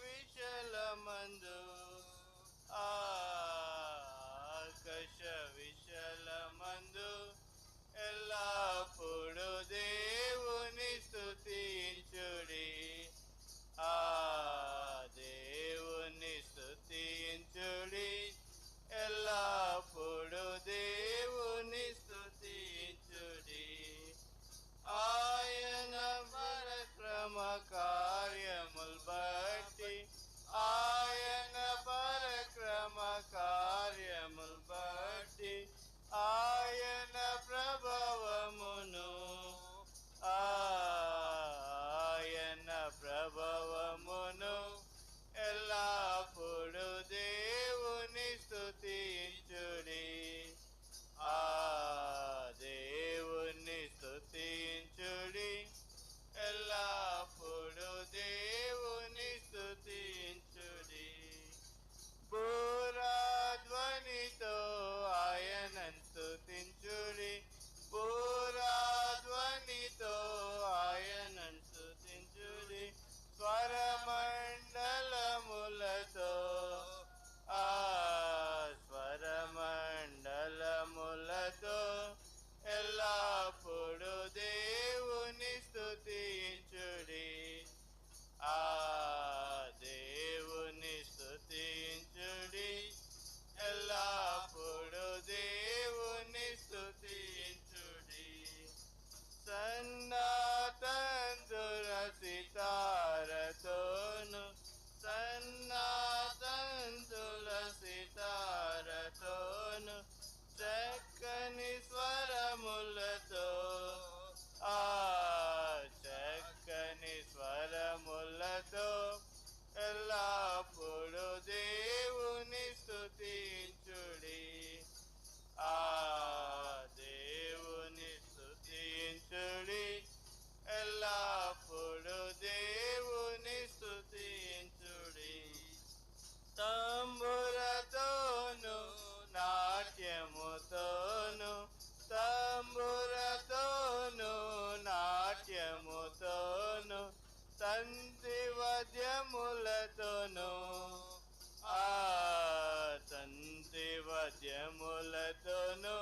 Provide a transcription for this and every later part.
విశలమందు ఆకాశ విశలమందు ఎల్లప్పుడు దేవుని స్తుతించుడి. దేవుని స్తుతించుడి, ఎల్లప్పుడు దేవుని స్తుతించుడి. ఆయన పరక్రమ కార్యముల్ బట్టి, ఆయన పరక్రమ కార్యముల్ బట్టి, ఆయన ప్రభావమును ఆయన ప్రభావమును ఎల్లప్పుడు దేవుని స్తుతించుడి. దేవుని స్తుతించుడి, ఎల్లప్పుడు దేవుని స్తుతించుడి. బూరాధ్వనితో ఆయనను స్తుతించుడి, బూరాధ్వనితో ఆయనను స్తుతించుడి. స్వరమండలములతో స్వరమండలములతో ఎల్లప్పుడు దేవుని స్తుతించుడి. దేవుని స్తుతించుడి, ఎల్లప్పుడు దేవుని స్తుతించుడి. సన్నాతంతుర సితారతోను సన్నాతంతుల సితారతోను చక్కని స్వరములతో చక్కని స్వరములతో ఎల్లప్పుడు దేవుని స్తుతించుడి. దేవుని స్తుతించుడి, ఎల్లప్పుడు దేవుని స్తుతించుడి. తంబురతోను నాట్యముతోను తంబురతోను నాట్యముతోను తంతివద్యములతోను తంతివద్యములతోను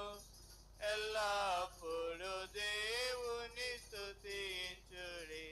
ఎల్లప్పుడు దేవుని స్తుతించుడి.